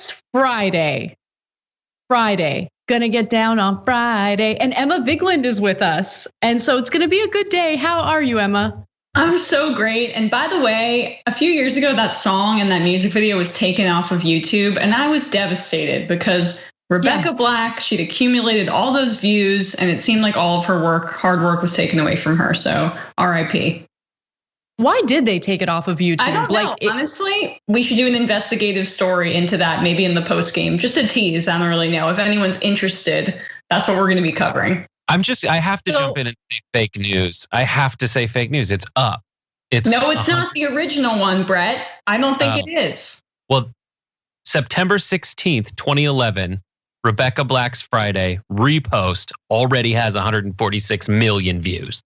it's Friday. Gonna get down on Friday. And Emma Vigeland is with us. And so it's gonna be a good day. How are you, Emma? I'm so great. And by the way, a few years ago, that song and that music video was taken off of YouTube. And I was devastated because Rebecca Black, she'd accumulated all those views and it seemed like all of her hard work was taken away from her. So RIP. Why did they take it off of YouTube? I don't know. Honestly, we should do an investigative story into that, maybe in the post game. Just a tease. I don't really know. If anyone's interested, that's what we're going to be covering. I have to jump in and say fake news. I have to say fake news. It's up. It's not the original one, Brett. I don't think it is. Well, September 16th, 2011, Rebecca Black's Friday repost already has 146 million views.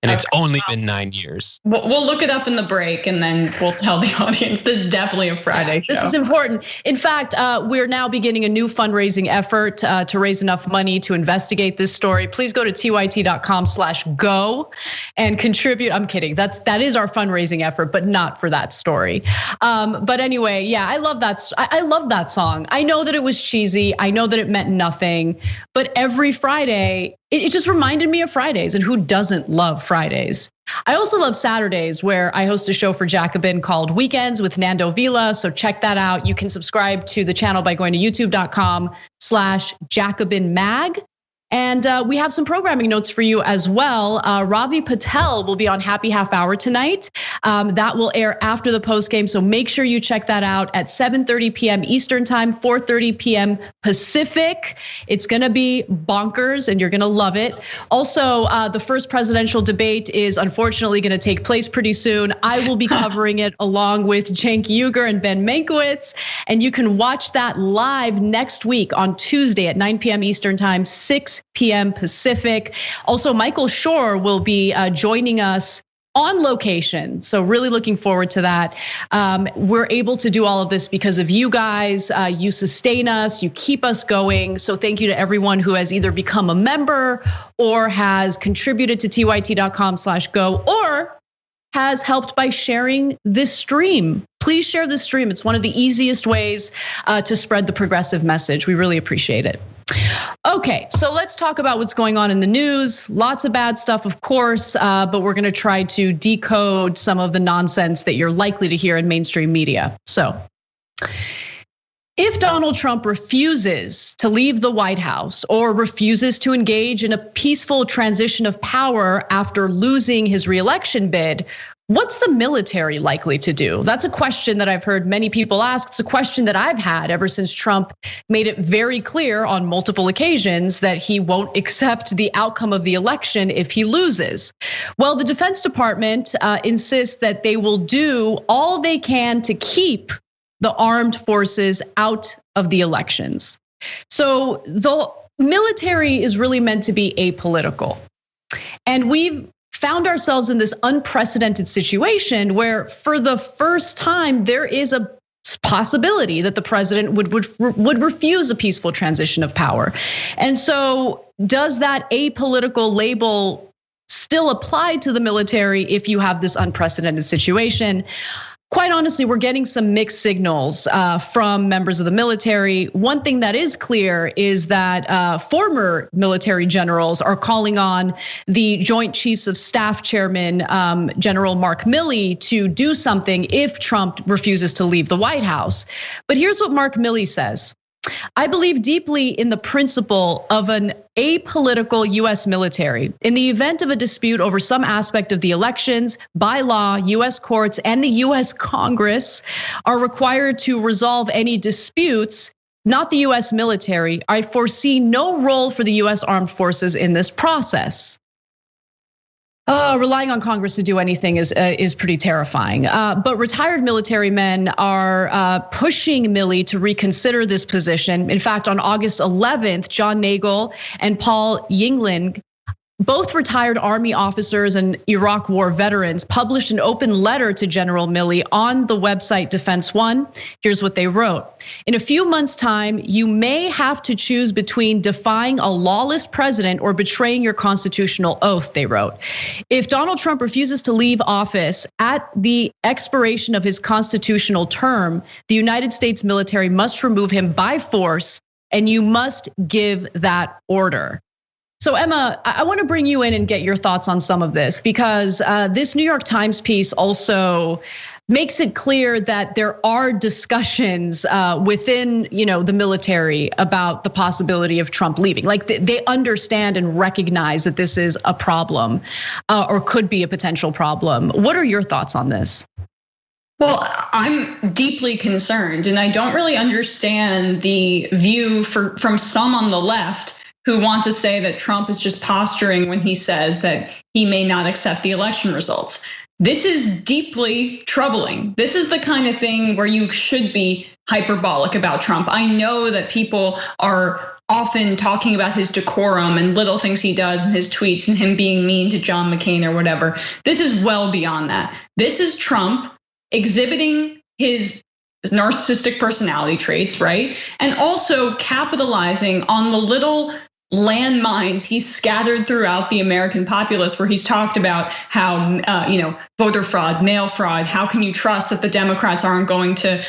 And it's only been 9 years. We'll look it up in the break and then we'll tell the audience this is definitely a Friday show. This is important. In fact, we're now beginning a new fundraising effort to raise enough money to investigate this story. Please go to tyt.com/go and contribute. I'm kidding. That is our fundraising effort, but not for that story. But anyway, yeah, I love that. I love that song. I know that it was cheesy. I know that it meant nothing, but every Friday, it just reminded me of Fridays, and who doesn't love Fridays? I also love Saturdays, where I host a show for Jacobin called Weekends with Nando Vila. So check that out. You can subscribe to the channel by going to youtube.com/JacobinMag. And we have some programming notes for you as well. Ravi Patel will be on Happy Half Hour tonight. That will air after the post game. So make sure you check that out at 7:30 p.m. Eastern time, 4:30 p.m. Pacific. It's gonna be bonkers and you're gonna love it. Also, the first presidential debate is unfortunately gonna take place pretty soon. I will be covering it along with Cenk Uygur and Ben Mankiewicz. And you can watch that live next week on Tuesday at 9 p.m. Eastern time, 6 p.m. Pacific. Also, Michael Shore will be joining us on location. So really looking forward to that. We're able to do all of this because of you guys. You sustain us, you keep us going. So thank you to everyone who has either become a member or has contributed to tyt.com/go or has helped by sharing this stream. Please share this stream. It's one of the easiest ways to spread the progressive message. We really appreciate it. Okay, so let's talk about what's going on in the news. Lots of bad stuff, of course, but we're gonna try to decode some of the nonsense that you're likely to hear in mainstream media. So, if Donald Trump refuses to leave the White House or refuses to engage in a peaceful transition of power after losing his reelection bid, what's the military likely to do? That's a question that I've heard many people ask. It's a question that I've had ever since Trump made it very clear on multiple occasions that he won't accept the outcome of the election if he loses. Well, the Defense Department insists that they will do all they can to keep the armed forces out of the elections. So the military is really meant to be apolitical. And we've found ourselves in this unprecedented situation where for the first time, there is a possibility that the president would refuse a peaceful transition of power. And so does that apolitical label still apply to the military if you have this unprecedented situation? Quite honestly, we're getting some mixed signals from members of the military. One thing that is clear is that former military generals are calling on the Joint Chiefs of Staff Chairman, General Mark Milley, to do something if Trump refuses to leave the White House. But here's what Mark Milley says. I believe deeply in the principle of an apolitical US military. In the event of a dispute over some aspect of the elections, by law, US courts and the US Congress are required to resolve any disputes, not the US military. I foresee no role for the US armed forces in this process. Relying on Congress to do anything is pretty terrifying. But retired military men are pushing Milley to reconsider this position. In fact, on August 11th, John Nagel and Paul Yingling Both retired Army officers and Iraq War veterans published an open letter to General Milley on the website Defense One. Here's what they wrote. In a few months' time, you may have to choose between defying a lawless president or betraying your constitutional oath, they wrote. If Donald Trump refuses to leave office at the expiration of his constitutional term, the United States military must remove him by force, and you must give that order. So Emma, I want to bring you in and get your thoughts on some of this, because this New York Times piece also makes it clear that there are discussions within, the military about the possibility of Trump leaving. Like they understand and recognize that this is a problem or could be a potential problem. What are your thoughts on this? Well, I'm deeply concerned, and I don't really understand the view from some on the left who want to say that Trump is just posturing when he says that he may not accept the election results. This is deeply troubling. This is the kind of thing where you should be hyperbolic about Trump. I know that people are often talking about his decorum and little things he does and his tweets and him being mean to John McCain or whatever. This is well beyond that. This is Trump exhibiting his narcissistic personality traits, right? And also capitalizing on the little landmines he's scattered throughout the American populace, where he's talked about how voter fraud, mail fraud. How can you trust that the Democrats aren't going to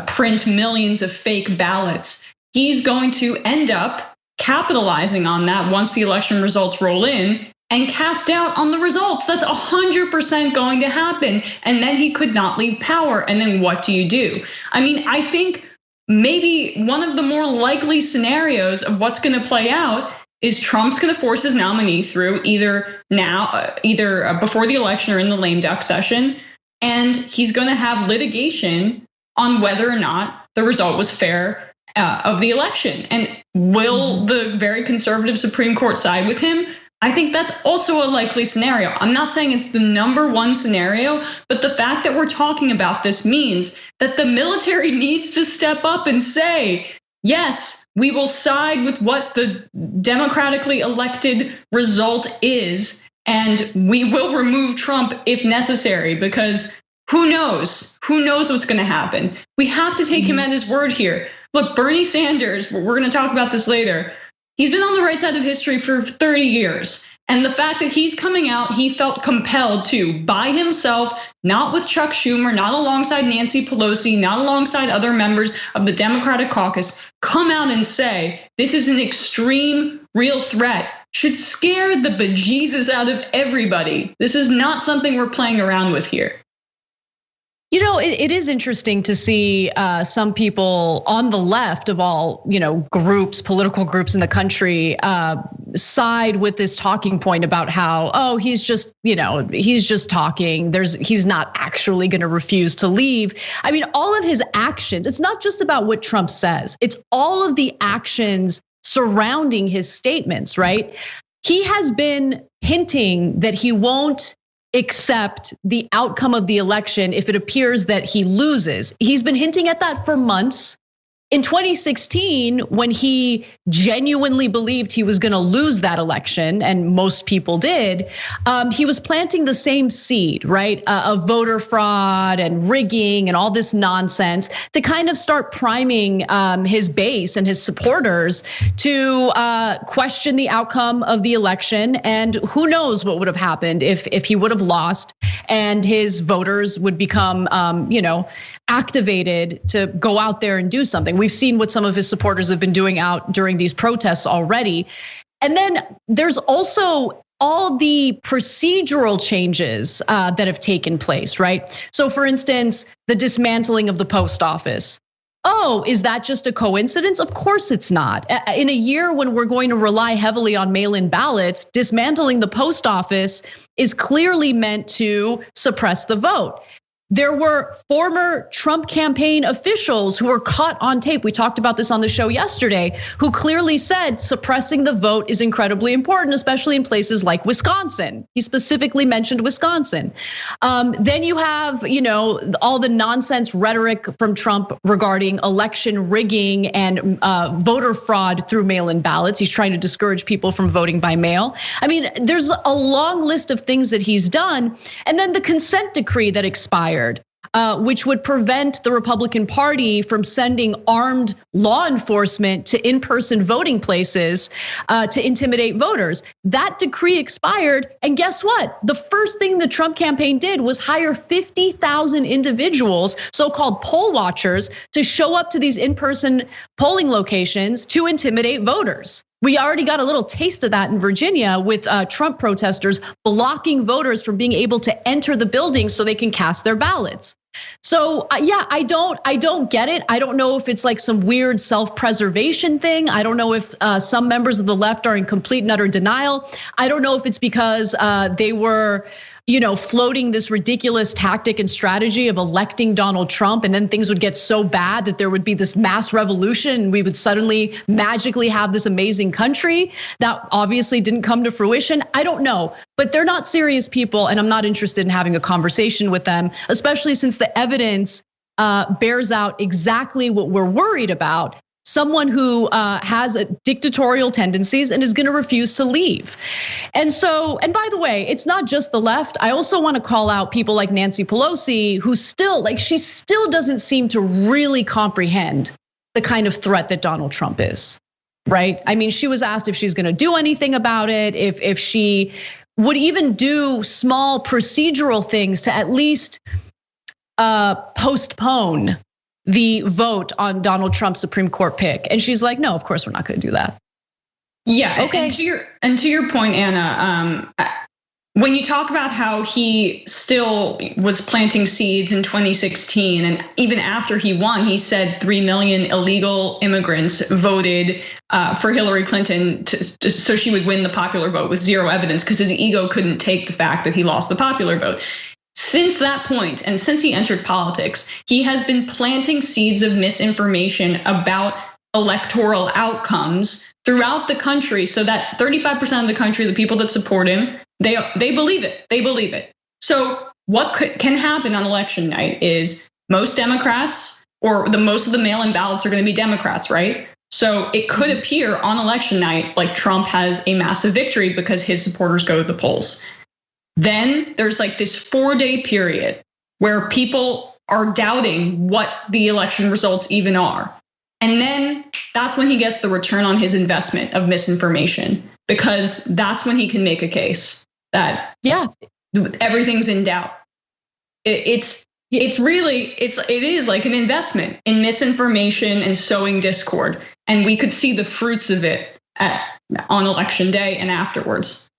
print millions of fake ballots? He's going to end up capitalizing on that once the election results roll in and cast doubt on the results. That's 100% going to happen. And then he could not leave power. And then what do you do? I mean, I think maybe one of the more likely scenarios of what's going to play out is Trump's going to force his nominee through either before the election or in the lame duck session. And he's going to have litigation on whether or not the result was fair of the election. And will the very conservative Supreme Court side with him? I think that's also a likely scenario. I'm not saying it's the number one scenario, but the fact that we're talking about this means that the military needs to step up and say, yes, we will side with what the democratically elected result is, and we will remove Trump if necessary, because who knows? Who knows what's going to happen? We have to take him at his word here. Look, Bernie Sanders, we're going to talk about this later. He's been on the right side of history for 30 years. And the fact that he's coming out, he felt compelled to, by himself, not with Chuck Schumer, not alongside Nancy Pelosi, not alongside other members of the Democratic caucus, come out and say, this is an extreme, real threat, should scare the bejesus out of everybody. This is not something we're playing around with here. It is interesting to see some people on the left of all, groups, political groups in the country, side with this talking point about how, he's just talking. He's not actually going to refuse to leave. I mean, all of his actions, it's not just about what Trump says. It's all of the actions surrounding his statements, right? He has been hinting that he won't accept the outcome of the election if it appears that he loses. He's been hinting at that for months. In 2016, when he genuinely believed he was going to lose that election, and most people did, he was planting the same seed, right, of voter fraud and rigging and all this nonsense to kind of start priming his base and his supporters to question the outcome of the election. And who knows what would have happened if he would have lost and his voters would become, activated to go out there and do something. We've seen what some of his supporters have been doing out during these protests already. And then there's also all the procedural changes that have taken place, right? So for instance, the dismantling of the post office. Oh, is that just a coincidence? Of course it's not. In a year when we're going to rely heavily on mail-in ballots, dismantling the post office is clearly meant to suppress the vote. There were former Trump campaign officials who were caught on tape. We talked about this on the show yesterday, who clearly said suppressing the vote is incredibly important, especially in places like Wisconsin. He specifically mentioned Wisconsin. Then you have, all the nonsense rhetoric from Trump regarding election rigging and voter fraud through mail-in ballots. He's trying to discourage people from voting by mail. I mean, there's a long list of things that he's done. And then the consent decree that expired, which would prevent the Republican Party from sending armed law enforcement to in-person voting places to intimidate voters. That decree expired, and guess what? The first thing the Trump campaign did was hire 50,000 individuals, so-called poll watchers, to show up to these in-person polling locations to intimidate voters. We already got a little taste of that in Virginia with Trump protesters blocking voters from being able to enter the building so they can cast their ballots. So yeah, I don't get it. I don't know if it's like some weird self-preservation thing. I don't know if some members of the left are in complete and utter denial. I don't know if it's because they were, floating this ridiculous tactic and strategy of electing Donald Trump, and then things would get so bad that there would be this mass revolution and we would suddenly magically have this amazing country. That obviously didn't come to fruition. I don't know, but they're not serious people, and I'm not interested in having a conversation with them, especially since the evidence bears out exactly what we're worried about. Someone who has dictatorial tendencies and is going to refuse to leave. And by the way, it's not just the left. I also want to call out people like Nancy Pelosi, who she still doesn't seem to really comprehend the kind of threat that Donald Trump is, right? I mean, she was asked if she's going to do anything about it, if she would even do small procedural things to at least postpone the vote on Donald Trump's Supreme Court pick. And she's like, no, of course we're not going to do that. Yeah, okay. And to your point, Anna, when you talk about how he still was planting seeds in 2016, and even after he won, he said 3 million illegal immigrants voted for Hillary Clinton so she would win the popular vote with zero evidence, because his ego couldn't take the fact that he lost the popular vote. Since that point, and since he entered politics, he has been planting seeds of misinformation about electoral outcomes throughout the country, so that 35% of the country, the people that support him, they believe it. They believe it. So what can happen on election night is most Democrats, or most of the mail-in ballots are going to be Democrats, right? So it could appear on election night like Trump has a massive victory because his supporters go to the polls. Then there's like this 4-day period where people are doubting what the election results even are. And then that's when he gets the return on his investment of misinformation, because that's when he can make a case that everything's in doubt. It is like an investment in misinformation and sowing discord. And we could see the fruits of it on election day and afterwards.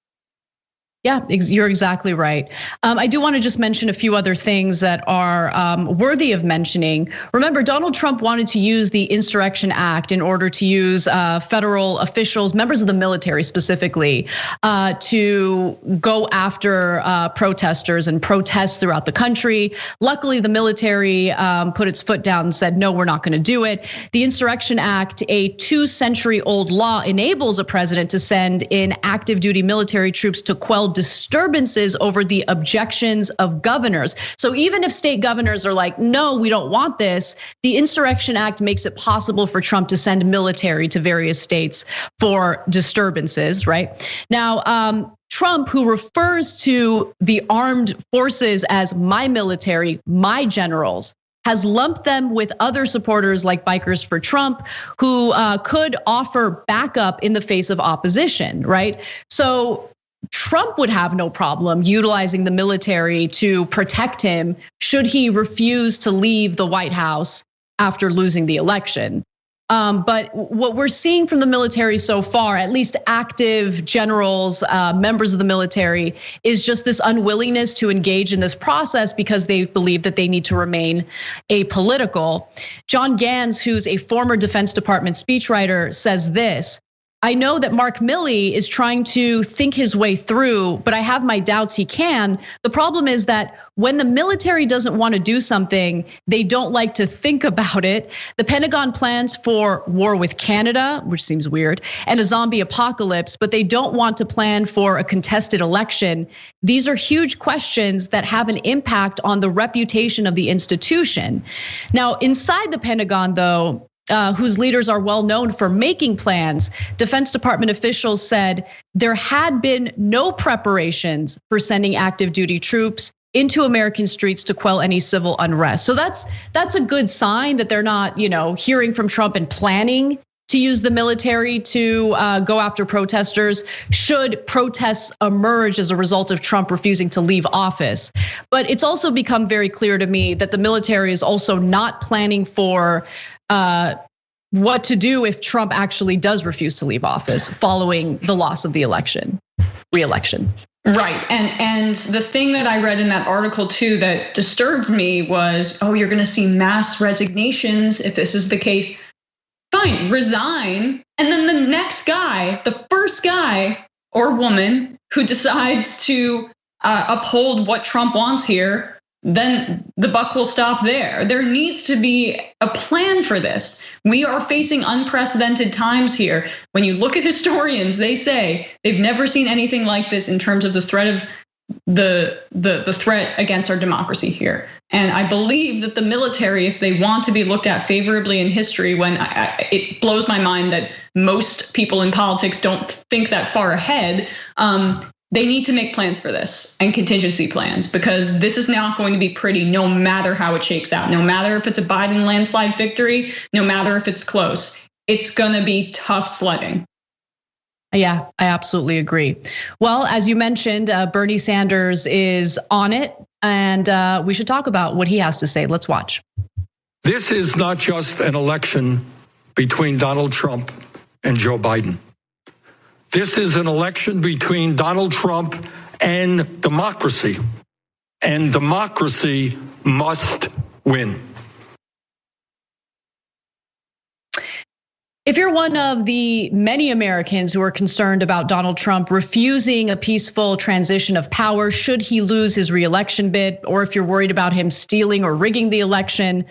Yeah, you're exactly right. I do want to just mention a few other things that are worthy of mentioning. Remember, Donald Trump wanted to use the Insurrection Act in order to use federal officials, members of the military specifically, to go after protesters and protests throughout the country. Luckily, the military put its foot down and said, no, we're not going to do it. The Insurrection Act, a 2-century-old law, enables a president to send in active duty military troops to quell disturbances over the objections of governors. So even if state governors are like, no, we don't want this, the Insurrection Act makes it possible for Trump to send military to various states for disturbances, right? Now, Trump, who refers to the armed forces as my military, my generals, has lumped them with other supporters like Bikers for Trump, who could offer backup in the face of opposition, right? So Trump would have no problem utilizing the military to protect him should he refuse to leave the White House after losing the election. But what we're seeing from the military so far, at least active generals, members of the military, is just this unwillingness to engage in this process because they believe that they need to remain apolitical. John Gans, who's a former Defense Department speechwriter, says this: I know that Mark Milley is trying to think his way through, but I have my doubts he can. The problem is that when the military doesn't want to do something, they don't like to think about it. The Pentagon plans for war with Canada, which seems weird, and a zombie apocalypse, but they don't want to plan for a contested election. These are huge questions that have an impact on the reputation of the institution. Now, inside the Pentagon, though, whose leaders are well known for making plans, Defense Department officials said there had been no preparations for sending active duty troops into American streets to quell any civil unrest. So that's a good sign that they're not, hearing from Trump and planning to use the military to go after protesters should protests emerge as a result of Trump refusing to leave office. But it's also become very clear to me that the military is also not planning for what to do if Trump actually does refuse to leave office following the loss of the re-election. Right, and the thing that I read in that article too that disturbed me was, you're gonna see mass resignations if this is the case. Fine, resign, and then the next guy, the first guy or woman who decides to uphold what Trump wants here, then the buck will stop there. There needs to be a plan for this. We are facing unprecedented times here. When you look at historians, they say they've never seen anything like this in terms of the threat of the threat against our democracy here. And I believe that the military, if they want to be looked at favorably in history, it blows my mind that most people in politics don't think that far ahead. They need to make plans for this and contingency plans, because this is not going to be pretty no matter how it shakes out, no matter if it's a Biden landslide victory, no matter if it's close. It's gonna be tough sledding. Yeah, I absolutely agree. Well, as you mentioned, Bernie Sanders is on it, and we should talk about what he has to say. Let's watch. This is not just an election between Donald Trump and Joe Biden. This is an election between Donald Trump and democracy must win. If you're one of the many Americans who are concerned about Donald Trump refusing a peaceful transition of power should he lose his re-election bid, or if you're worried about him stealing or rigging the election,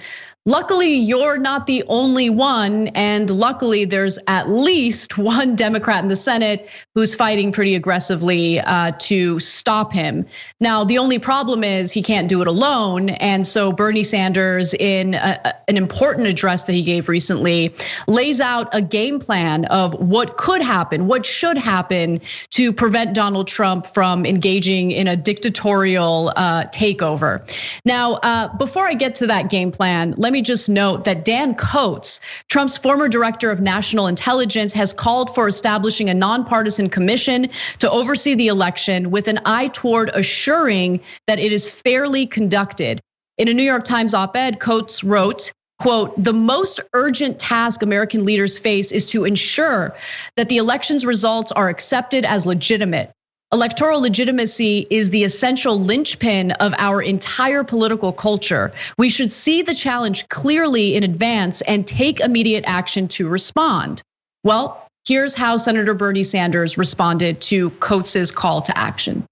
luckily, you're not the only one, and luckily there's at least one Democrat in the Senate who's fighting pretty aggressively to stop him. Now, the only problem is he can't do it alone, and so Bernie Sanders, in an important address that he gave recently, lays out a game plan of what could happen, what should happen to prevent Donald Trump from engaging in a dictatorial takeover. Now, before I get to that game plan, let me just note that Dan Coats, Trump's former director of national intelligence, has called for establishing a nonpartisan commission to oversee the election with an eye toward assuring that it is fairly conducted. In a New York Times op-ed, Coats wrote, quote, "The most urgent task American leaders face is to ensure that the election's results are accepted as legitimate. Electoral legitimacy is the essential linchpin of our entire political culture. We should see the challenge clearly in advance and take immediate action to respond." Well, here's how Senator Bernie Sanders responded to Coats's call to action.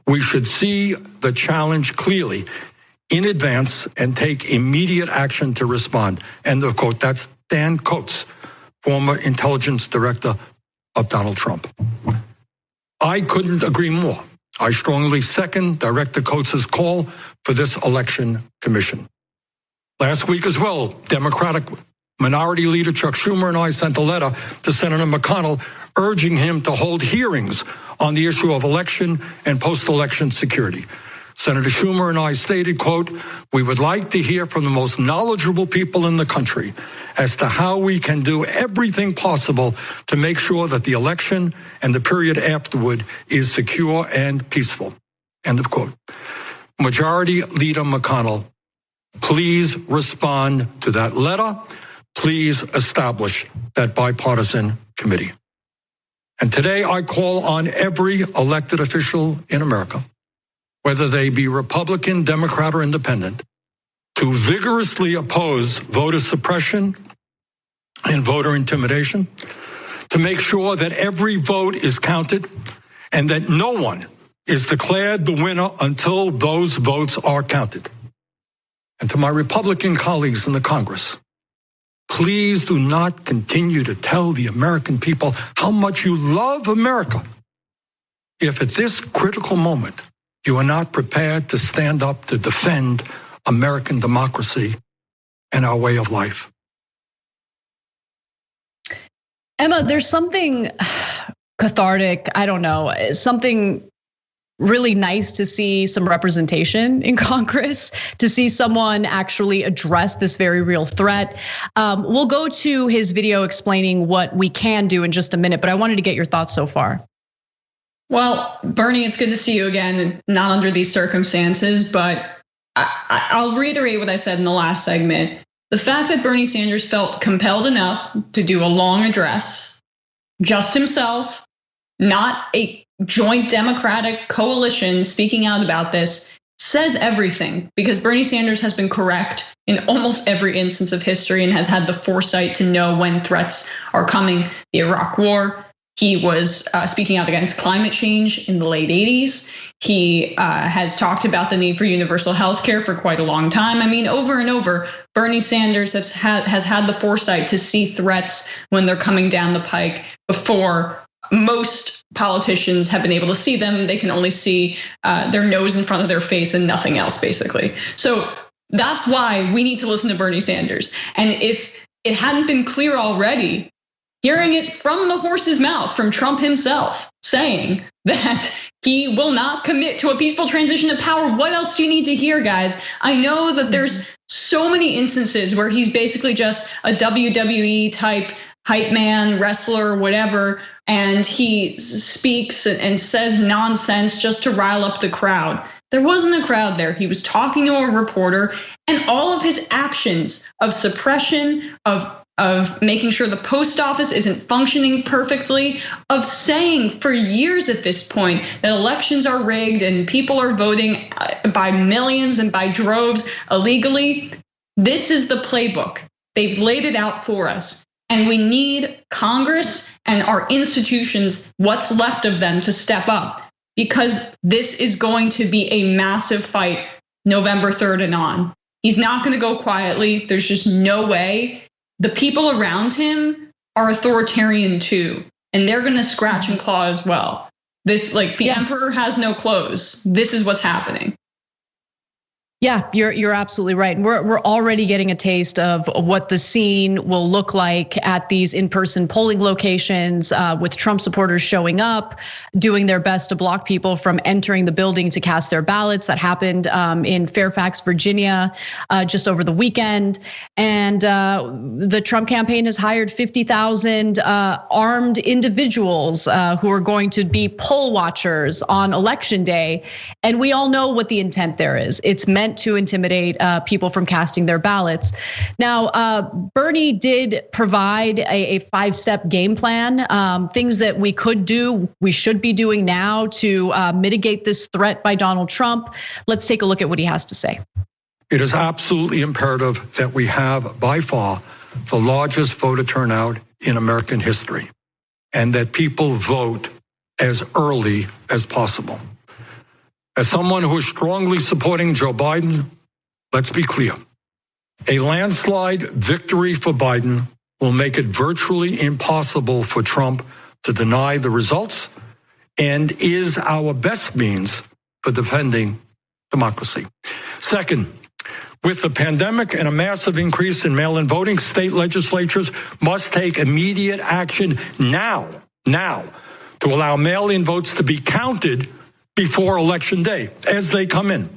We should see the challenge clearly in advance and take immediate action to respond. End of quote. That's Dan Coats, former intelligence director of Donald Trump. I couldn't agree more. I strongly second Director Coats's call for this election commission. Last week as well, Democratic Minority Leader Chuck Schumer and I sent a letter to Senator McConnell urging him to hold hearings on the issue of election and post-election security. Senator Schumer and I stated, quote, "We would like to hear from the most knowledgeable people in the country as to how we can do everything possible to make sure that the election and the period afterward is secure and peaceful." End of quote. Majority Leader McConnell, please respond to that letter. Please establish that bipartisan committee. And today I call on every elected official in America, whether they be Republican, Democrat, or Independent, to vigorously oppose voter suppression and voter intimidation, to make sure that every vote is counted and that no one is declared the winner until those votes are counted. And to my Republican colleagues in the Congress, please do not continue to tell the American people how much you love America if at this critical moment you are not prepared to stand up to defend American democracy and our way of life. Emma, there's something cathartic, I don't know, something really nice to see some representation in Congress, to see someone actually address this very real threat. We'll go to his video explaining what we can do in just a minute, but I wanted to get your thoughts so far. Well, Bernie, it's good to see you again, not under these circumstances, but I'll reiterate what I said in the last segment. The fact that Bernie Sanders felt compelled enough to do a long address, just himself, not a joint Democratic coalition speaking out about this, says everything, because Bernie Sanders has been correct in almost every instance of history and has had the foresight to know when threats are coming. The Iraq War, he was speaking out against climate change in the late 80s. He has talked about the need for universal health care for quite a long time. I mean, over and over, Bernie Sanders has had the foresight to see threats when they're coming down the pike before most politicians have been able to see them. They can only see their nose in front of their face and nothing else, basically. So that's why we need to listen to Bernie Sanders. And if it hadn't been clear already, hearing it from the horse's mouth, from Trump himself, saying that he will not commit to a peaceful transition of power. What else do you need to hear, guys? I know that there's so many instances where he's basically just a WWE type hype man, wrestler, whatever, and he speaks and says nonsense just to rile up the crowd. There wasn't a crowd there. He was talking to a reporter, and all of his actions of suppression, of making sure the post office isn't functioning perfectly, of saying for years at this point that elections are rigged and people are voting by millions and by droves illegally. This is the playbook. They've laid it out for us. And we need Congress and our institutions, what's left of them, to step up, because this is going to be a massive fight November 3rd and on. He's not going to go quietly. There's just no way. The people around him are authoritarian too, and they're going to scratch and claw as well. This, like, the emperor has no clothes. This is what's happening. Yeah, you're absolutely right. We're already getting a taste of what the scene will look like at these in-person polling locations, with Trump supporters showing up, doing their best to block people from entering the building to cast their ballots. That happened in Fairfax, Virginia, just over the weekend. And the Trump campaign has hired 50,000 armed individuals who are going to be poll watchers on election day. And we all know what the intent there is. It's meant to intimidate people from casting their ballots. Now, Bernie did provide a 5-step game plan, things that we could do, we should be doing now to mitigate this threat by Donald Trump. Let's take a look at what he has to say. It is absolutely imperative that we have by far the largest voter turnout in American history, and that people vote as early as possible. As someone who is strongly supporting Joe Biden, let's be clear. A landslide victory for Biden will make it virtually impossible for Trump to deny the results, and is our best means for defending democracy. Second, with the pandemic and a massive increase in mail-in voting, state legislatures must take immediate action now to allow mail-in votes to be counted before Election Day as they come in.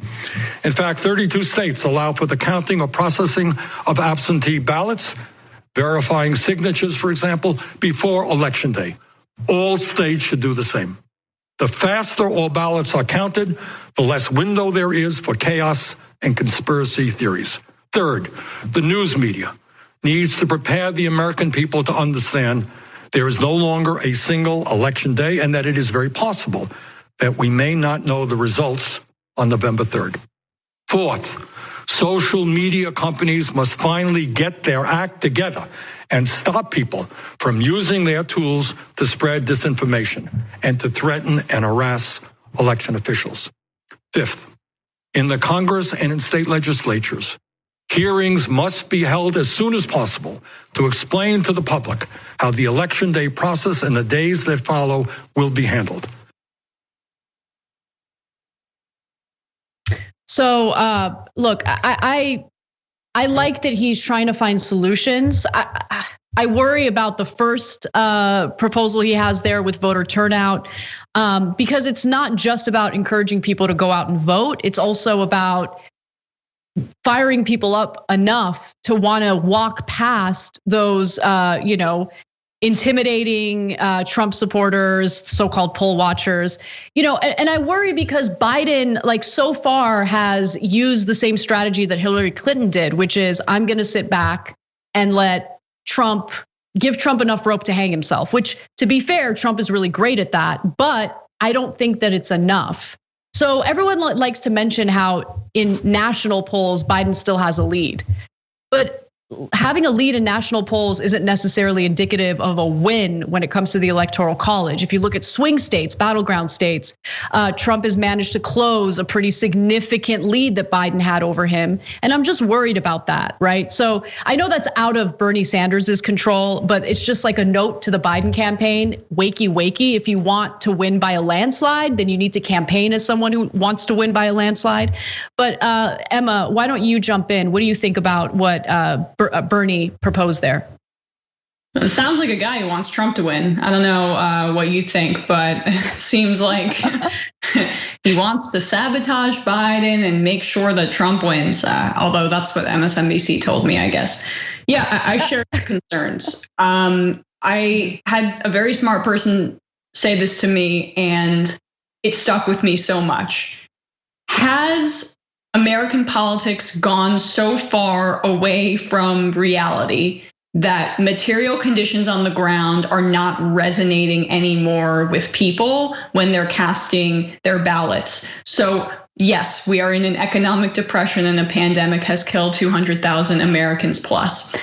In fact, 32 states allow for the counting or processing of absentee ballots, verifying signatures, for example, before Election Day. All states should do the same. The faster all ballots are counted, the less window there is for chaos and conspiracy theories. Third, the news media needs to prepare the American people to understand there is no longer a single Election Day, and that it is very possible that we may not know the results on November 3rd. Fourth, social media companies must finally get their act together and stop people from using their tools to spread disinformation and to threaten and harass election officials. Fifth, in the Congress and in state legislatures, hearings must be held as soon as possible to explain to the public how the election day process and the days that follow will be handled. So, look, I like that he's trying to find solutions. I worry about the first proposal he has there with voter turnout, because it's not just about encouraging people to go out and vote. It's also about firing people up enough to want to walk past those, intimidating Trump supporters, so-called poll watchers, and I worry because Biden, like so far, has used the same strategy that Hillary Clinton did, which is I'm going to sit back and give Trump enough rope to hang himself, which, to be fair, Trump is really great at that, but I don't think that it's enough. So everyone likes to mention how in national polls, Biden still has a lead, but having a lead in national polls isn't necessarily indicative of a win when it comes to the Electoral College. If you look at swing states, battleground states, Trump has managed to close a pretty significant lead that Biden had over him. And I'm just worried about that, right? So I know that's out of Bernie Sanders's control, but it's just like a note to the Biden campaign, wakey, wakey. If you want to win by a landslide, then you need to campaign as someone who wants to win by a landslide. But Emma, why don't you jump in? What do you think about what Bernie proposed there? It sounds like a guy who wants Trump to win. I don't know what you think, but it seems like he wants to sabotage Biden and make sure that Trump wins. Although that's what MSNBC told me, I guess. Yeah, I share your concerns. I had a very smart person say this to me, and it stuck with me so much. Has American politics gone so far away from reality that material conditions on the ground are not resonating anymore with people when they're casting their ballots? So yes, we are in an economic depression and a pandemic has killed 200,000 Americans plus.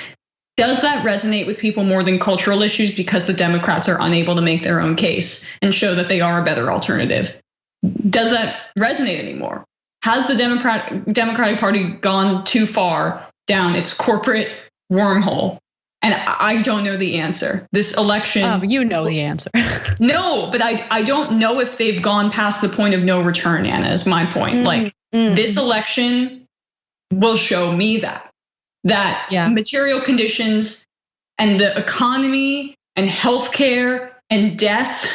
Does that resonate with people more than cultural issues because the Democrats are unable to make their own case and show that they are a better alternative? Does that resonate anymore? Has the Democratic Party gone too far down its corporate wormhole? And I don't know the answer. This election. You know the answer. No, but I don't know if they've gone past the point of no return, Anna, is my point. This election will show me that material conditions and the economy and healthcare and death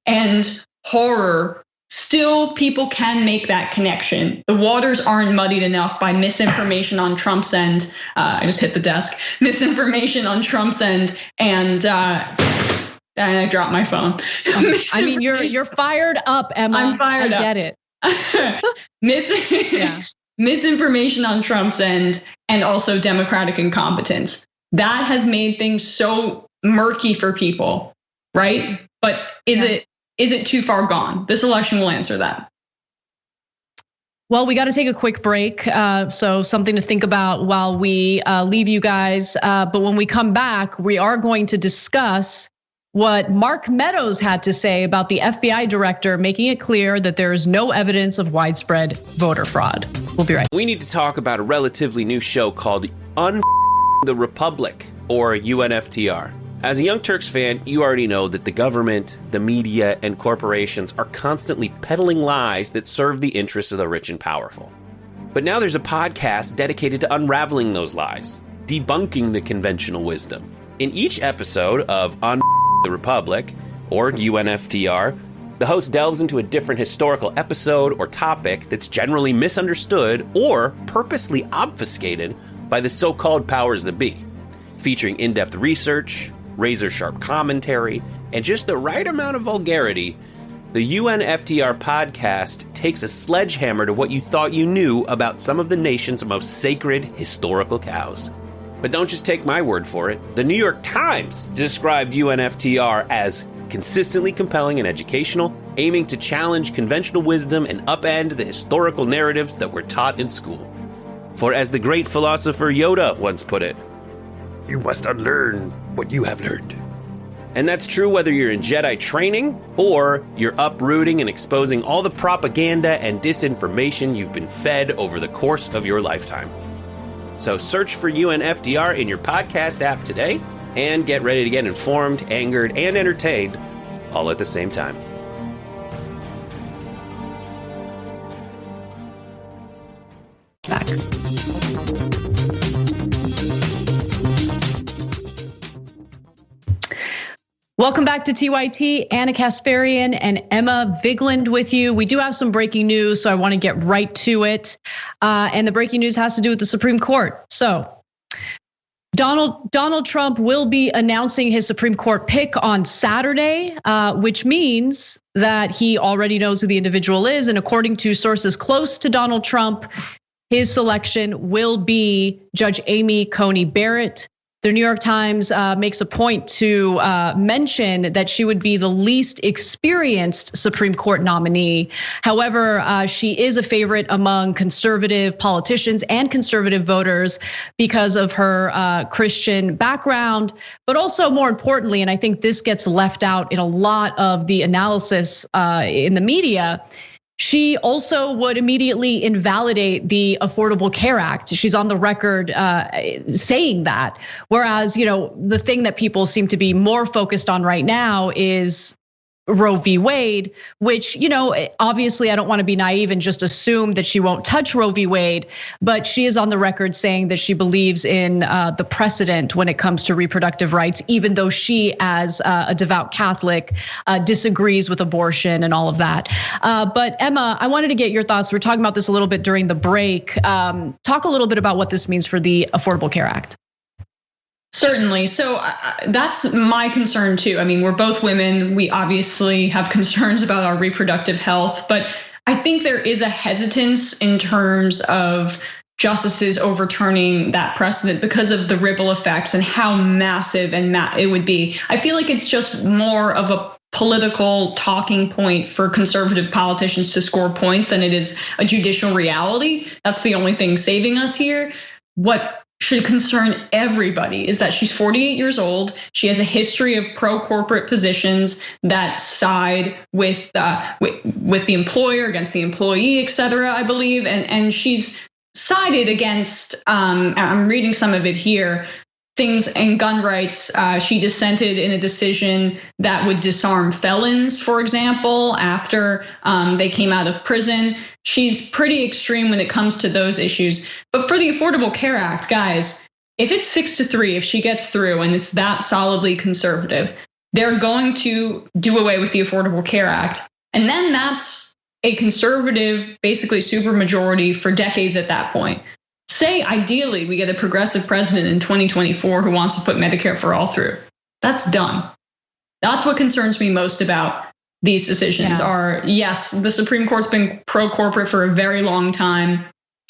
and horror, still people can make that connection. The waters aren't muddied enough by misinformation on Trump's end. I just hit the desk. Misinformation on Trump's end, and I dropped my phone. I mean, you're fired up, Emma. I'm fired up. I get it. Misinformation on Trump's end, and also Democratic incompetence. That has made things so murky for people, right? But is it too far gone? This election will answer that. Well, we got to take a quick break. So something to think about while we leave you guys. But when we come back, we are going to discuss what Mark Meadows had to say about the FBI director, making it clear that there is no evidence of widespread voter fraud. We'll be right back. We need to talk about a relatively new show called the Republic, or UNFTR. As a Young Turks fan, you already know that the government, the media, and corporations are constantly peddling lies that serve the interests of the rich and powerful. But now there's a podcast dedicated to unraveling those lies, debunking the conventional wisdom. In each episode of On the Republic, or UNFTR, the host delves into a different historical episode or topic that's generally misunderstood or purposely obfuscated by the so-called powers that be, featuring in-depth research, razor-sharp commentary, and just the right amount of vulgarity. The UNFTR podcast takes a sledgehammer to what you thought you knew about some of the nation's most sacred historical cows. But don't just take my word for it. The New York Times described UNFTR as consistently compelling and educational, aiming to challenge conventional wisdom and upend the historical narratives that were taught in school. For as the great philosopher Yoda once put it, you must unlearn what you have learned. And that's true whether you're in Jedi training or you're uprooting and exposing all the propaganda and disinformation you've been fed over the course of your lifetime. So search for UNFDR in your podcast app today and get ready to get informed, angered, and entertained all at the same time. Back. Welcome back to TYT. Anna Kasparian and Emma Vigeland with you. We do have some breaking news, so I want to get right to it. And the breaking news has to do with the Supreme Court. So Donald Trump will be announcing his Supreme Court pick on Saturday, which means that he already knows who the individual is. And according to sources close to Donald Trump, his selection will be Judge Amy Coney Barrett. The New York Times makes a point to mention that she would be the least experienced Supreme Court nominee. However, she is a favorite among conservative politicians and conservative voters because of her Christian background, but also more importantly, and I think this gets left out in a lot of the analysis in the media, she also would immediately invalidate the Affordable Care Act. She's on the record saying that. Whereas, the thing that people seem to be more focused on right now is Roe v. Wade, which, obviously I don't want to be naive and just assume that she won't touch Roe v. Wade, but she is on the record saying that she believes in the precedent when it comes to reproductive rights, even though she, as a devout Catholic, disagrees with abortion and all of that. But Emma, I wanted to get your thoughts. We were talking about this a little bit during the break. Talk a little bit about what this means for the Affordable Care Act. Certainly. So that's my concern too. I mean, we're both women. We obviously have concerns about our reproductive health, but I think there is a hesitance in terms of justices overturning that precedent because of the ripple effects and how massive it would be. I feel like it's just more of a political talking point for conservative politicians to score points than it is a judicial reality. That's the only thing saving us here. What should concern everybody is that she's 48 years old. She has a history of pro-corporate positions that side with the employer against the employee, et cetera, I believe. And she's sided against, I'm reading some of it here, things in gun rights. She dissented in a decision that would disarm felons, for example, after they came out of prison. She's pretty extreme when it comes to those issues. But for the Affordable Care Act, guys, if it's 6-3, if she gets through and it's that solidly conservative, they're going to do away with the Affordable Care Act. And then that's a conservative, basically supermajority for decades at that point. Say ideally we get a progressive president in 2024 who wants to put Medicare for all through. That's done. That's what concerns me most about these decisions are, yes, the Supreme Court's been pro-corporate for a very long time.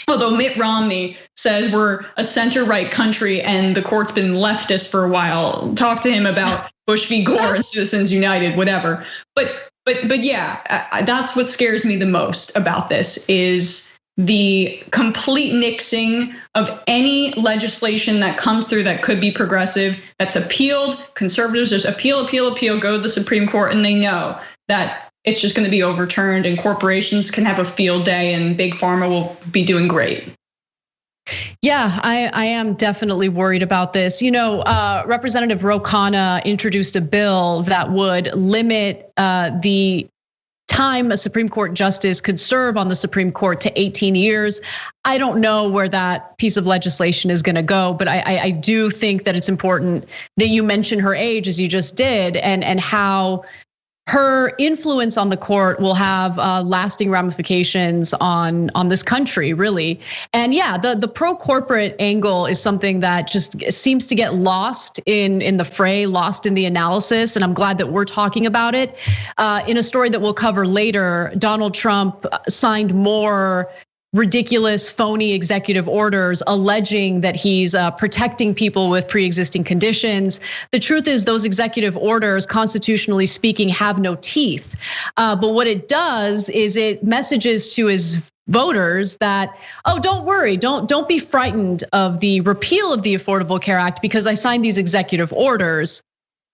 Although Mitt Romney says we're a center-right country and the court's been leftist for a while. Talk to him about Bush v. Gore and Citizens United, whatever. But yeah, that's what scares me the most about this is the complete nixing of any legislation that comes through that could be progressive, that's appealed. Conservatives just appeal, go to the Supreme Court, and they know that it's just going to be overturned and corporations can have a field day and big pharma will be doing great. Yeah, I am definitely worried about this. Representative Ro Khanna introduced a bill that would limit the time a Supreme Court justice could serve on the Supreme Court to 18 years. I don't know where that piece of legislation is going to go, but I do think that it's important that you mention her age as you just did and how her influence on the court will have lasting ramifications on this country, really. And yeah, the pro-corporate angle is something that just seems to get lost in the fray, lost in the analysis. And I'm glad that we're talking about it. In a story that we'll cover later, Donald Trump signed more ridiculous, phony executive orders alleging that he's protecting people with pre-existing conditions. The truth is those executive orders, constitutionally speaking, have no teeth. But what it does is it messages to his voters that, oh, don't worry, don't be frightened of the repeal of the Affordable Care Act because I signed these executive orders.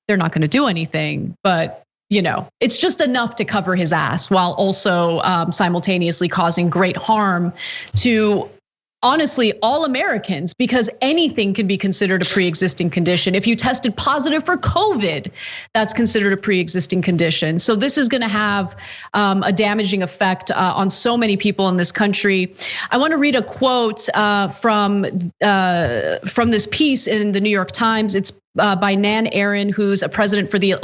They're not going to do anything, but it's just enough to cover his ass while also simultaneously causing great harm to, honestly, all Americans, because anything can be considered a pre-existing condition. If you tested positive for COVID, that's considered a pre-existing condition. So this is going to have a damaging effect on so many people in this country. I want to read a quote from this piece in the New York Times. It's by Nan Aaron, who's a president for the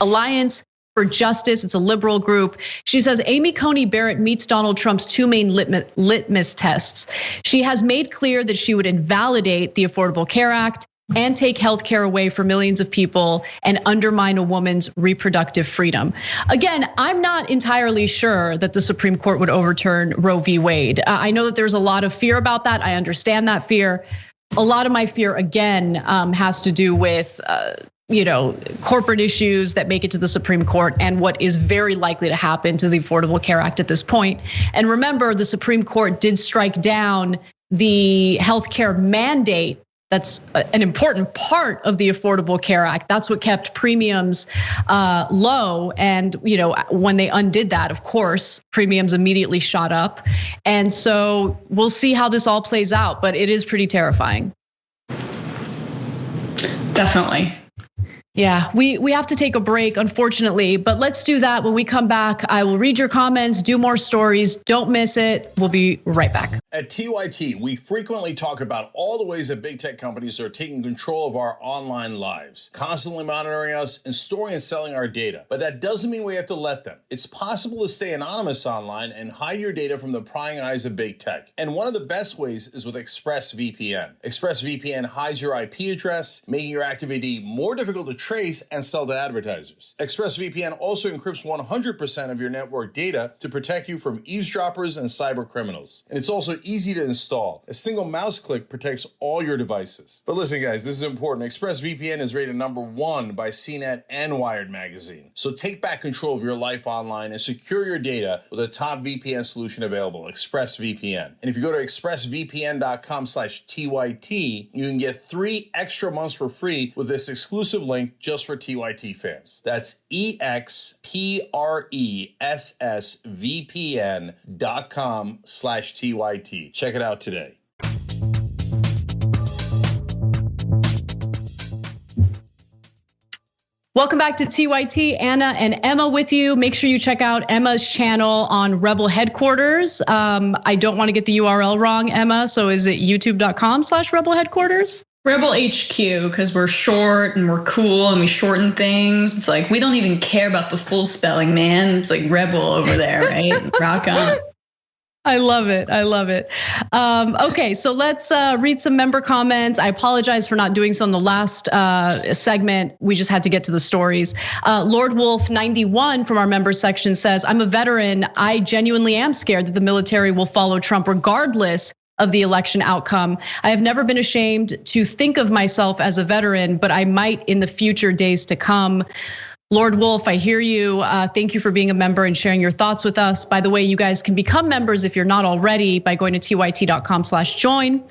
Alliance for Justice. It's a liberal group. She says, Amy Coney Barrett meets Donald Trump's two main litmus tests. She has made clear that she would invalidate the Affordable Care Act and take health care away from millions of people and undermine a woman's reproductive freedom. Again, I'm not entirely sure that the Supreme Court would overturn Roe v. Wade. I know that there's a lot of fear about that. I understand that fear. A lot of my fear, again, has to do with corporate issues that make it to the Supreme Court and what is very likely to happen to the Affordable Care Act at this point. And remember, the Supreme Court did strike down the healthcare mandate. That's an important part of the Affordable Care Act. That's what kept premiums low. And when they undid that, of course, premiums immediately shot up. And so we'll see how this all plays out, but it is pretty terrifying. Definitely. Yeah, we have to take a break, unfortunately, but let's do that when we come back. I will read your comments, do more stories. Don't miss it. We'll be right back. At TYT, we frequently talk about all the ways that big tech companies are taking control of our online lives, constantly monitoring us and storing and selling our data. But that doesn't mean we have to let them. It's possible to stay anonymous online and hide your data from the prying eyes of big tech. And one of the best ways is with ExpressVPN. ExpressVPN hides your IP address, making your activity more difficult to trace and sell to advertisers. ExpressVPN also encrypts 100% of your network data to protect you from eavesdroppers and cyber criminals. And it's also easy to install. A single mouse click protects all your devices. But listen, guys, this is important. ExpressVPN is rated #1 by CNET and Wired magazine. So take back control of your life online and secure your data with a top VPN solution available, ExpressVPN. And if you go to expressvpn.com/TYT, you can get 3 extra months for free with this exclusive link just for TYT fans. That's expressvpn.com/TYT. Check it out today. Welcome back to TYT. Anna and Emma with you. Make sure you check out Emma's channel on Rebel Headquarters. I don't want to get the URL wrong, Emma. So is it youtube.com/Rebel Headquarters? Rebel HQ, because we're short and we're cool and we shorten things. It's like we don't even care about the full spelling, man. It's like Rebel over there, right? Rock on. I love it. I love it. Okay, so let's read some member comments. I apologize for not doing so in the last segment. We just had to get to the stories. Lord Wolf 91 from our member section says, I'm a veteran. I genuinely am scared that the military will follow Trump regardless of the election outcome. I have never been ashamed to think of myself as a veteran, but I might in the future days to come. Lord Wolf, I hear you. Thank you for being a member and sharing your thoughts with us. By the way, you guys can become members if you're not already by going to tyt.com/join.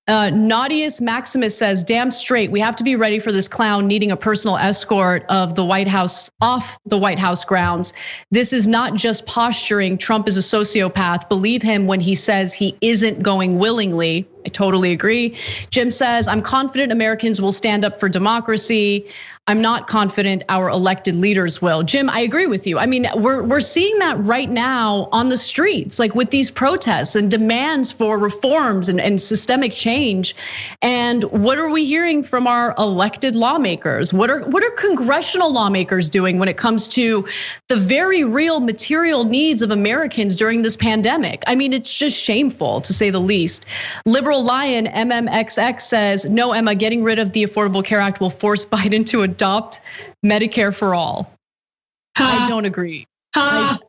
Naughtius Maximus says, damn straight, we have to be ready for this clown needing a personal escort of the White House off the White House grounds. This is not just posturing. Trump is a sociopath. Believe him when he says he isn't going willingly. I totally agree. Jim says, I'm confident Americans will stand up for democracy. I'm not confident our elected leaders will. Jim, I agree with you. I mean, we're seeing that right now on the streets, like with these protests and demands for reforms and systemic change. And what are we hearing from our elected lawmakers? What are congressional lawmakers doing when it comes to the very real material needs of Americans during this pandemic? I mean, it's just shameful to say the least. Liberal Lion MMXX says, no, Emma, getting rid of the Affordable Care Act will force Biden to adopt Medicare for all. I don't agree. I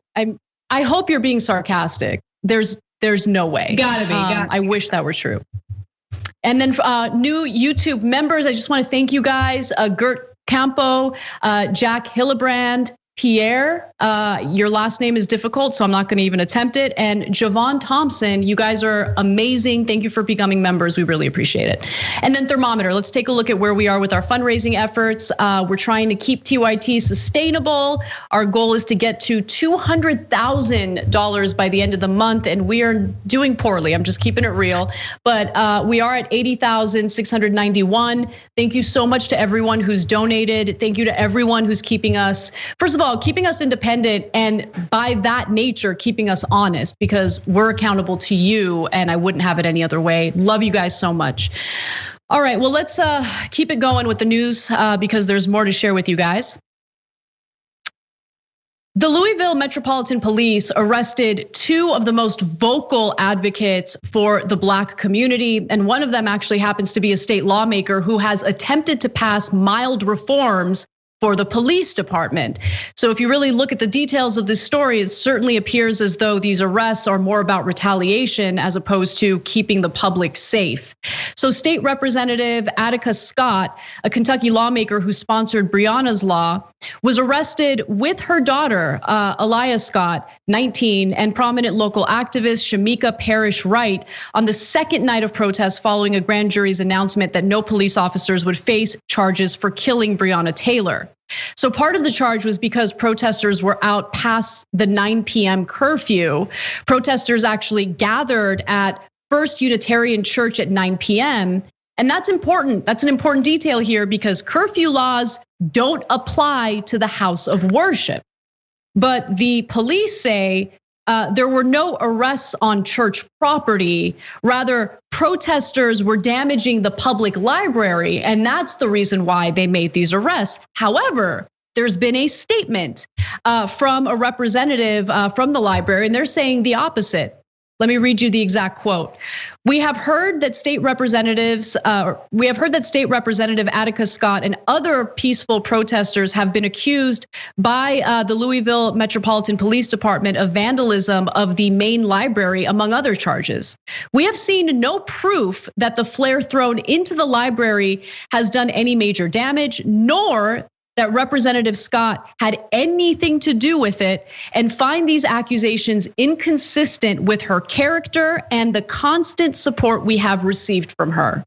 hope you're being sarcastic. There's no way. Gotta be. I wish that were true. And then new YouTube members, I just want to thank you guys. Gert Campo, Jack Hillebrand, Pierre, your last name is difficult, so I'm not gonna even attempt it. And Javon Thompson, you guys are amazing. Thank you for becoming members. We really appreciate it. And then Thermometer, let's take a look at where we are with our fundraising efforts. We're trying to keep TYT sustainable. Our goal is to get to $200,000 by the end of the month, and we are doing poorly. I'm just keeping it real. But we are at 80,691. Thank you so much to everyone who's donated. Thank you to everyone who's keeping us, first of all, keeping us independent, and by that nature, keeping us honest, because we're accountable to you, and I wouldn't have it any other way. Love you guys so much. All right, well, let's keep it going with the news because there's more to share with you guys. The Louisville Metropolitan Police arrested 2 of the most vocal advocates for the Black community, and one of them actually happens to be a state lawmaker who has attempted to pass mild reforms for the police department. So if you really look at the details of this story, it certainly appears as though these arrests are more about retaliation as opposed to keeping the public safe. So State Representative Attica Scott, a Kentucky lawmaker who sponsored Breonna's law, was arrested with her daughter, Aliyah Scott, 19, and prominent local activist Shamika Parrish Wright on the second night of protests following a grand jury's announcement that no police officers would face charges for killing Breonna Taylor. So part of the charge was because protesters were out past the 9 p.m. curfew. Protesters actually gathered at First Unitarian Church at 9 p.m. And that's important. That's an important detail here because curfew laws don't apply to the house of worship. But the police say there were no arrests on church property. Rather, protesters were damaging the public library, and that's the reason why they made these arrests. However, there's been a statement from a representative from the library, and they're saying the opposite. Let me read you the exact quote. We have heard that State Representative Attica Scott and other peaceful protesters have been accused by the Louisville Metropolitan Police Department of vandalism of the main library, among other charges. We have seen no proof that the flare thrown into the library has done any major damage, nor that Representative Scott had anything to do with it, and find these accusations inconsistent with her character and the constant support we have received from her.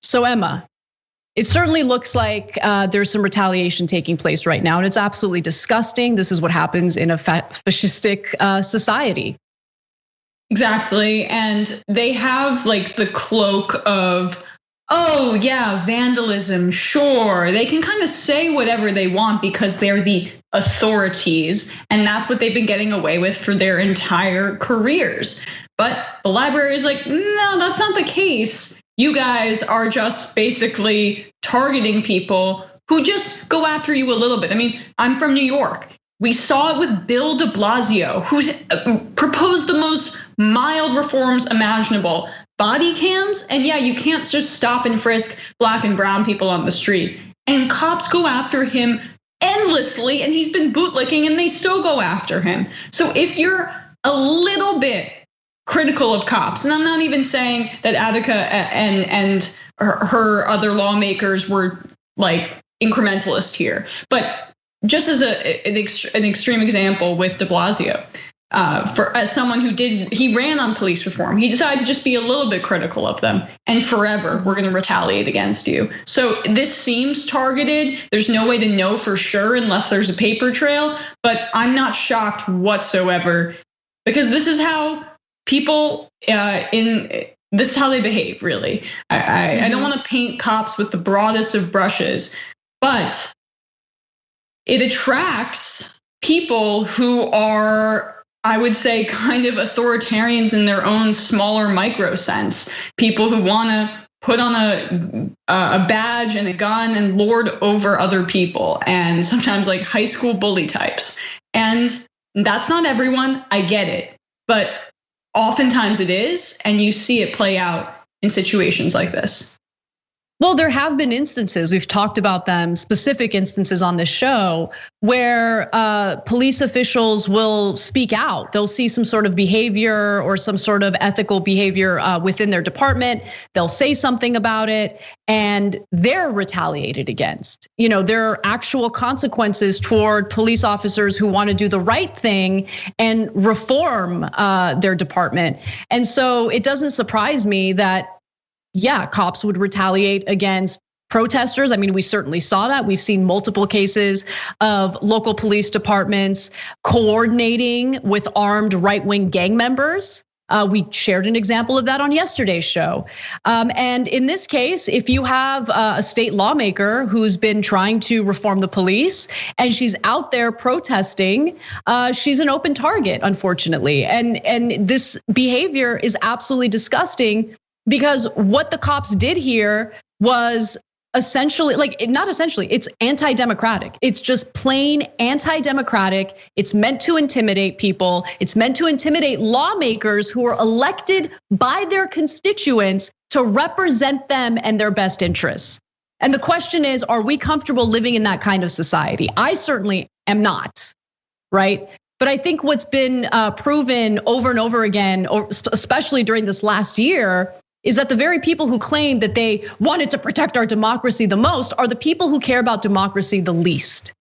So Emma, it certainly looks like there's some retaliation taking place right now, and it's absolutely disgusting. This is what happens in a fascistic society. Exactly, and they have like the cloak of, oh yeah, vandalism, sure. They can kind of say whatever they want because they're the authorities, and that's what they've been getting away with for their entire careers. But the library is like, no, that's not the case. You guys are just basically targeting people who just go after you a little bit. I mean, I'm from New York. We saw it with Bill de Blasio, who's proposed the most mild reforms imaginable. Body cams, and yeah, you can't just stop and frisk Black and brown people on the street. And cops go after him endlessly, and he's been bootlicking, and they still go after him. So if you're a little bit critical of cops, and I'm not even saying that Attica and her other lawmakers were like incrementalist here, but just as an extreme example with de Blasio. As someone who he ran on police reform, he decided to just be a little bit critical of them, and forever we're going to retaliate against you. So this seems targeted. There's no way to know for sure unless there's a paper trail, but I'm not shocked whatsoever because this is how people this is how they behave, really. I don't want to paint cops with the broadest of brushes, but it attracts people who are, I would say, kind of authoritarians in their own smaller micro sense. People who want to put on a badge and a gun and lord over other people, and sometimes like high school bully types. And that's not everyone, I get it, but oftentimes it is, and you see it play out in situations like this. Well, there have been instances, we've talked about them, specific instances on this show, where police officials will speak out. They'll see some sort of behavior or some sort of ethical behavior within their department. They'll say something about it and they're retaliated against. There are actual consequences toward police officers who want to do the right thing and reform their department. And so it doesn't surprise me that cops would retaliate against protesters. I mean, we certainly saw that. We've seen multiple cases of local police departments coordinating with armed right-wing gang members. We shared an example of that on yesterday's show. And in this case, if you have a state lawmaker who's been trying to reform the police and she's out there protesting, she's an open target, unfortunately. And this behavior is absolutely disgusting, because what the cops did here was essentially, it's anti-democratic. It's just plain anti-democratic. It's meant to intimidate people. It's meant to intimidate lawmakers who are elected by their constituents to represent them and their best interests. And the question is, are we comfortable living in that kind of society? I certainly am not, right? But I think what's been proven over and over again, especially during this last year, is that the very people who claim that they wanted to protect our democracy the most are the people who care about democracy the least.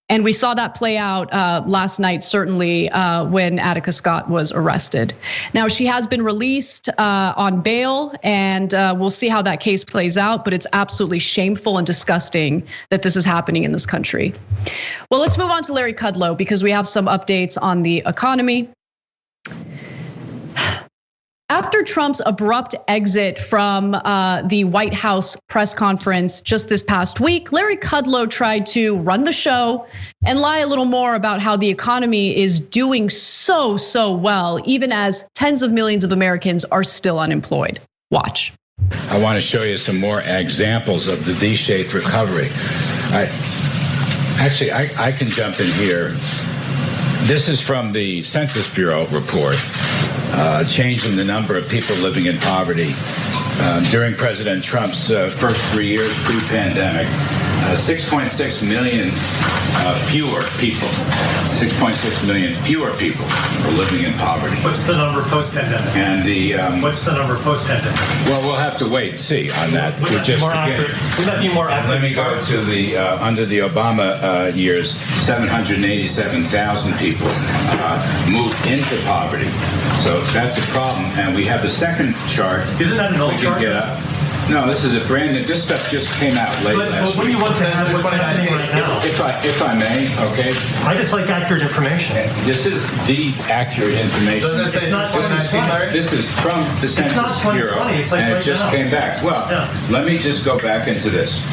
And we saw that play out last night, certainly when Attica Scott was arrested. Now, she has been released on bail, and we'll see how that case plays out, but it's absolutely shameful and disgusting that this is happening in this country. Well, let's move on to Larry Kudlow, because we have some updates on the economy. After Trump's abrupt exit from the White House press conference just this past week, Larry Kudlow tried to run the show and lie a little more about how the economy is doing so well, even as tens of millions of Americans are still unemployed. Watch. I want to show you some more examples of the V-shaped recovery. I can jump in here. This is from the Census Bureau report, change in the number of people living in poverty during President Trump's first 3 years pre-pandemic. 6.6 million fewer people. 6.6 million fewer people are living in poverty. What's the number post-pandemic? And what's the number post-pandemic? Well, we'll have to wait and see on that. Would that be more accurate? Let me go to the under the Obama years. 787,000 people moved into poverty. So that's a problem. And we have the second chart. Isn't that an old chart? No, this is a brand new. This stuff just came out late last week. What do you want to have? What's happening right now? If I may, okay. I just like accurate information. This is the accurate information. This is from the Census Bureau, and it just came back. Well, let me just go back into this.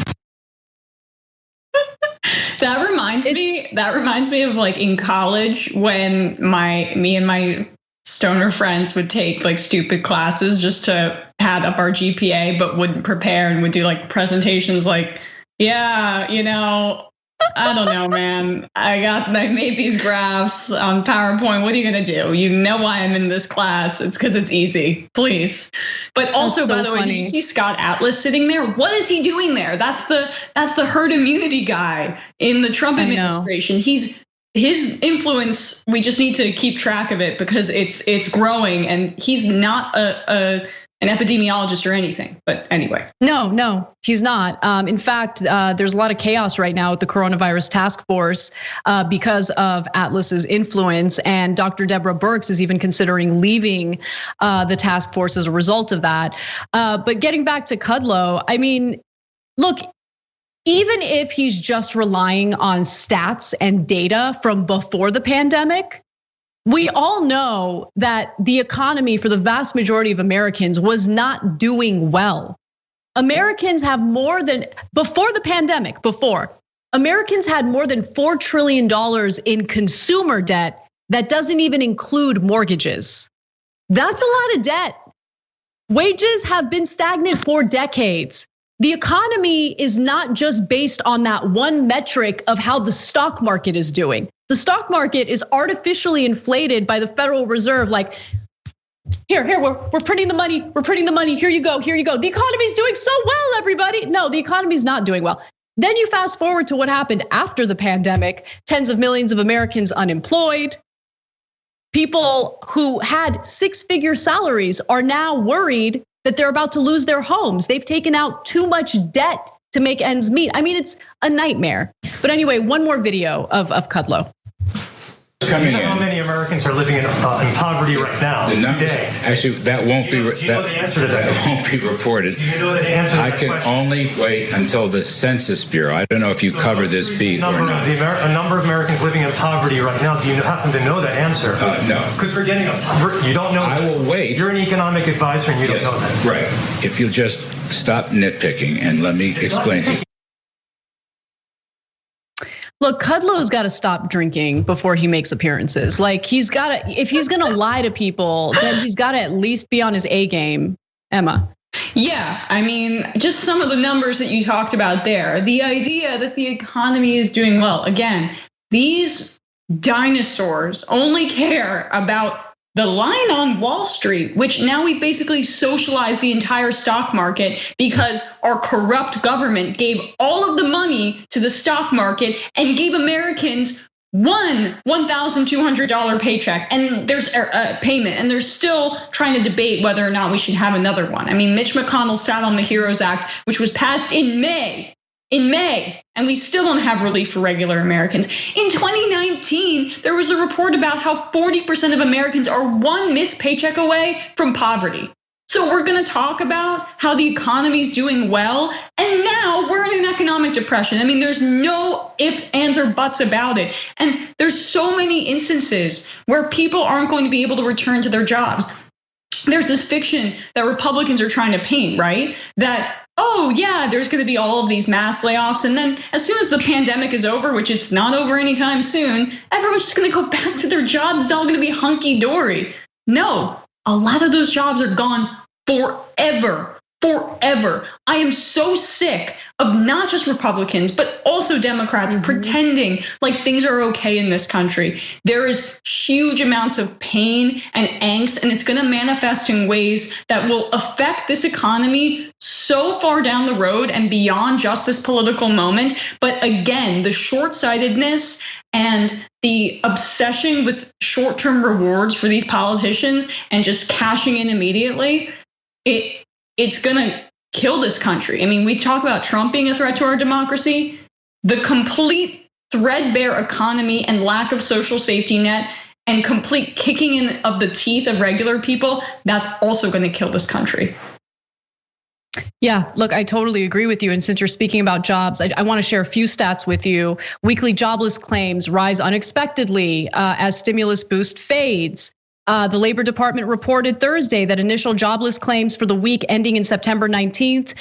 That reminds me of like in college when me and my stoner friends would take like stupid classes just to pad up our GPA, but wouldn't prepare and would do like presentations like, I don't know, man. I made these graphs on PowerPoint. What are you gonna do? You know why I'm in this class? It's because it's easy, please. But also, by the way, did you see Scott Atlas sitting there? What is he doing there? That's the herd immunity guy in the Trump administration. His influence, we just need to keep track of it because it's growing, and he's not an epidemiologist or anything. But anyway. No, he's not. In fact, there's a lot of chaos right now with the coronavirus task force because of Atlas's influence, and Dr. Deborah Birx is even considering leaving the task force as a result of that. But getting back to Kudlow, I mean, look, even if he's just relying on stats and data from before the pandemic, we all know that the economy for the vast majority of Americans was not doing well. Americans have more than, before the pandemic, Americans had more than $4 trillion in consumer debt that doesn't even include mortgages. That's a lot of debt. Wages have been stagnant for decades. The economy is not just based on that one metric of how the stock market is doing. The stock market is artificially inflated by the Federal Reserve, like Here, we're printing the money. We're printing the money. Here you go. Here you go. The economy's doing so well, everybody. No, the economy's not doing well. Then you fast forward to what happened after the pandemic. Tens of millions of Americans unemployed. People who had 6-figure salaries are now worried that they're about to lose their homes. They've taken out too much debt to make ends meet. I mean, it's a nightmare. But anyway, one more video of Kudlow. Do you know how many Americans are living in poverty right now? The numbers, today? actually, that won't be. Do you know the answer to that? That won't be reported. Do you know the answer to I that can question? only wait until the Census Bureau. I don't know if you cover this beat or not. A number of Americans living in poverty right now. Do you happen to know that answer? No. Because you don't know. I will wait. You're an economic advisor and you don't know that. Right. If you'll just stop nitpicking and let me explain to you. Look, Kudlow's got to stop drinking before he makes appearances. Like if he's gonna lie to people, then he's got to at least be on his A game. Emma. Yeah, I mean, just some of the numbers that you talked about there. The idea that the economy is doing well. Again, these dinosaurs only care about the line on Wall Street, which now we basically socialized the entire stock market because our corrupt government gave all of the money to the stock market and gave Americans one $1,200 paycheck, and there's a payment, and they're still trying to debate whether or not we should have another one. I mean, Mitch McConnell sat on the HEROES Act, which was passed in May, and we still don't have relief for regular Americans. In 2019, there was a report about how 40% of Americans are one missed paycheck away from poverty. So we're gonna talk about how the economy's doing well, and now we're in an economic depression. I mean, there's no ifs, ands, or buts about it. And there's so many instances where people aren't going to be able to return to their jobs. There's this fiction that Republicans are trying to paint, right? That, oh yeah, there's gonna be all of these mass layoffs, and then as soon as the pandemic is over, which it's not over anytime soon, everyone's just gonna go back to their jobs. It's all gonna be hunky-dory. No, a lot of those jobs are gone forever. I am so sick of not just Republicans, but also Democrats pretending like things are okay in this country. There is huge amounts of pain and angst, and it's gonna manifest in ways that will affect this economy so far down the road and beyond just this political moment. But again, the short-sightedness and the obsession with short-term rewards for these politicians and just cashing in immediately, it's gonna kill this country. I mean, we talk about Trump being a threat to our democracy. The complete threadbare economy and lack of social safety net and complete kicking in of the teeth of regular people, that's also gonna kill this country. Yeah, look, I totally agree with you. And since you're speaking about jobs, I want to share a few stats with you. Weekly jobless claims rise unexpectedly as stimulus boost fades. The Labor Department reported Thursday that initial jobless claims for the week ending in September 19th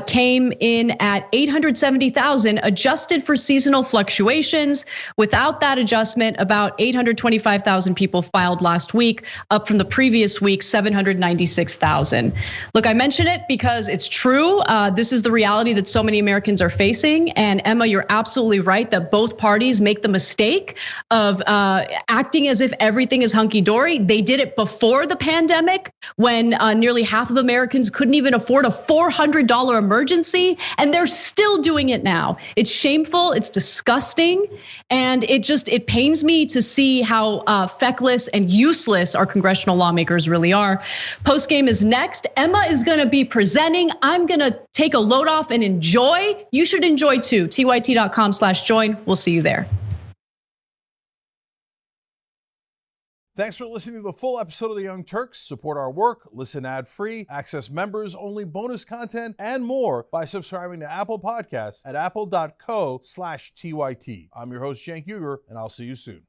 came in at 870,000, adjusted for seasonal fluctuations. Without that adjustment, about 825,000 people filed last week, up from the previous week, 796,000. Look, I mention it because it's true. This is the reality that so many Americans are facing. And Emma, you're absolutely right that both parties make the mistake of acting as if everything is hunky-dory. They did it before the pandemic when nearly half of Americans couldn't even afford a $400 emergency, and they're still doing it now. It's shameful, it's disgusting, and it pains me to see how feckless and useless our congressional lawmakers really are. Postgame is next. Emma is gonna be presenting. I'm gonna take a load off and enjoy. You should enjoy too. TYT.com/join. We'll see you there. Thanks for listening to the full episode of the Young Turks. Support our work, listen ad-free, access members-only bonus content, and more by subscribing to Apple Podcasts at apple.co/TYT. I'm your host, Cenk Uygur, and I'll see you soon.